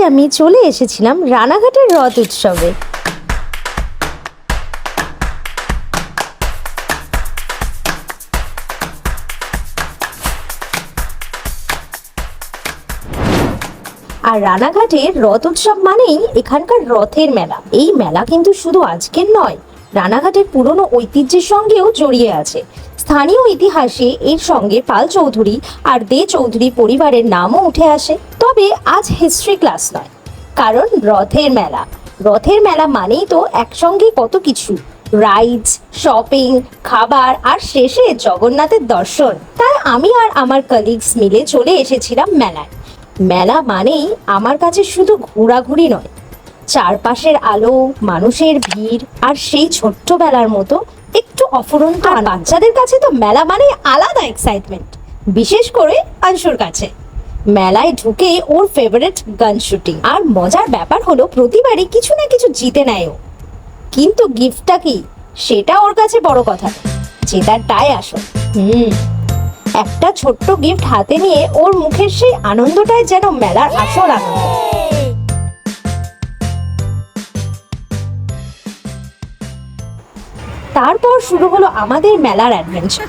আমি চলে এসেছিলাম রানাঘাটের রথ উৎসবে। আর রানাঘাটের রথ উৎসব মানেই এখানকার রথের মেলা। এই মেলা কিন্তু শুধু আজকের নয়, রানাঘাটের পুরনো ঐতিহ্যের সঙ্গেও জড়িয়ে আছে। স্থানীয় ইতিহাসে এর সঙ্গে পাল চৌধুরী আর দে চৌধুরী পরিবারের নামও উঠে আসে। তবে আজ হিস্ট্রি ক্লাস নয়, কারণ রথের মেলা। রথের মেলা মানেই তো একসঙ্গে কত কিছু, রাইডস, শপিং, খাবার আর শেষে জগন্নাথের দর্শন। তাই আমি আর আমার কলিগস মিলে চলে এসেছিলাম মেলায়। মেলা মানেই আমার কাছে শুধু ঘোরাঘুরি নয়, চারপাশের আলো, মানুষের ভিড় আর সেই ছোট্টবেলার মতো একটু অফুরন্ত। বাচ্চাদের কাছে তো মেলা মানে আলাদা এক্সাইটমেন্ট, বিশেষ করে অংশুর কাছে। মেলায় ঢুকে ওর ফেভারিট গান শুটিং। আর মজার ব্যাপার হলো প্রতিবারই কিছু না কিছু জিতে নেয় ও, কিন্তু গিফটটা কি সেটা ওর কাছে বড় কথা, জেতারটাই আসল। একটা ছোট্ট গিফট হাতে নিয়ে ওর মুখের সেই আনন্দটাই যেন মেলার আসল আনন্দ। তারপর শুরু হলো আমাদের মেলার অ্যাডভেঞ্চার।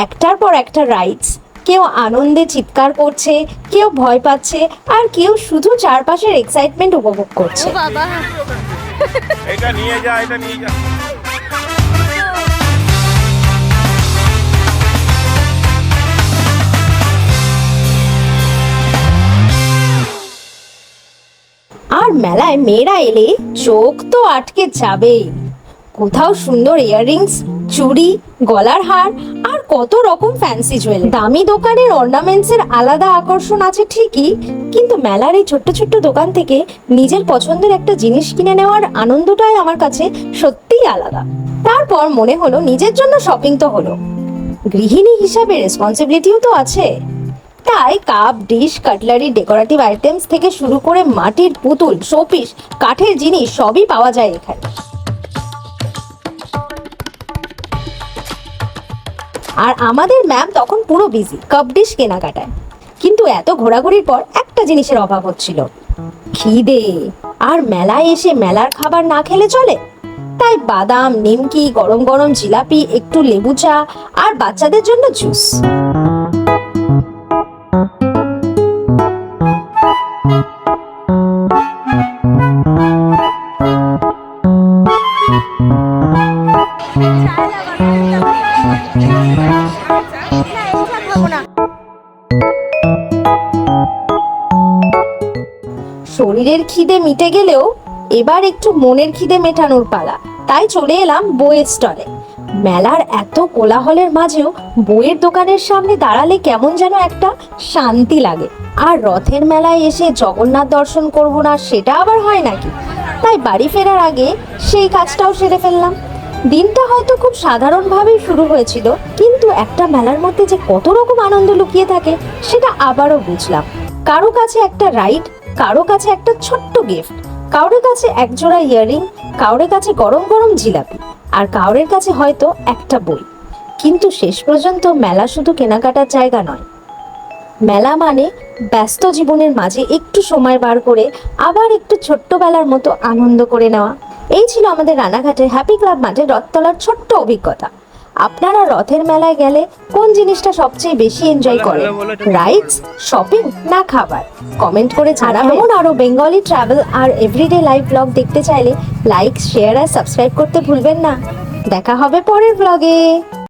একটার পর একটা রাইডস, কেউ আনন্দে চিৎকার করছে, কেউ ভয় পাচ্ছে, আর কেউ শুধু চারপাশের এক্সাইটমেন্ট উপভোগ করছে। এটা নিয়ে যা, এটা নিয়ে যা। আর মেলায় মেয়েরা এলে চোখ তো আটকে যাবেই। কোথাও সুন্দর ইয়াররিংস, চুড়ি, গলার হার আর কত রকম ফ্যান্সি জুয়েলারি। দামি দোকানের অর্নামেন্টসের আলাদা আকর্ষণ আছে ঠিকই, কিন্তু মেলার এই ছোট্ট ছোট্ট দোকান থেকে নিজের পছন্দের একটা জিনিস কিনে নেওয়ার আনন্দটাই আমার কাছে সত্যিই আলাদা। তারপর মনে হলো নিজের জন্য শপিং তো হলো, গৃহিণী হিসাবে রেসপন্সিবিলিটিও তো আছে। তাই cup, dish, cutlery, decorative items থেকে শুরু করে মাটির পুতুল, শোপিস, কাঠের জিনিস সবই পাওয়া যায় এখানে। আর আমাদের ম্যাম তখন পুরো বিজি কাপ ডিশ কেনাকাটায়। কিন্তু এত ঘোরাঘুরির পর একটা জিনিসের অভাব হচ্ছিল, খিদে। আর মেলায় এসে মেলার খাবার না খেলে চলে? তাই বাদাম, নিমকি, গরম গরম জিলাপি, একটু লেবু চা আর বাচ্চাদের জন্য জুস। শরীরের খিদে মিটে গেলেও এবার একটু মনের খিদে মেটানোর পালা। তাই চলে এলাম বইয়ের স্টলে। মেলার এত কোলাহলের মাঝেও বইয়ের দোকানের সামনে দাঁড়ালে কেমন যেন একটা শান্তি লাগে। আর রথের মেলায় এসে জগন্নাথ দর্শন করব না সেটা আবার হয় নাকি? তাই বাড়ি ফেরার আগে সেই কাজটাও সেরে ফেললাম। দিনটা হয়তো খুব সাধারণভাবেই শুরু হয়েছিল, কিন্তু একটা মেলার মধ্যে যে কত রকম আনন্দ লুকিয়ে থাকে সেটা আবারও বুঝলাম। কারো কাছে একটা রাইড, কারো কাছে একটা ছোট্ট গিফট, কারোর কাছে একজোড়া ইয়াররিং, কারোর কাছে গরম গরম জিলাপি, আর কারোর কাছে হয়তো একটা বই। কিন্তু শেষ পর্যন্ত মেলা শুধু কেনাকাটার জায়গা নয়, মেলা মানে ব্যস্ত জীবনের মাঝে একটু সময় বার করে আবার একটু ছোট্টবেলার মতো আনন্দ করে নেওয়া। এই ছিল আমাদের রানাঘাটের হ্যাপি ক্লাব মাঠে রথতলার ছোট্ট অভিজ্ঞতা। আপনারা রথের মেলায় গেলে কোন জিনিসটা সবচেয়ে বেশি এনজয় করেন, রাইডস, শপিং না খাবার? কমেন্ট করে জানাবেন। এমন আরো বেঙ্গলি ট্রাভেল আর এভরিডে লাইভ ব্লগ দেখতে চাইলে লাইক, শেয়ার আর সাবস্ক্রাইব করতে ভুলবেন না। দেখা হবে পরের ব্লগে।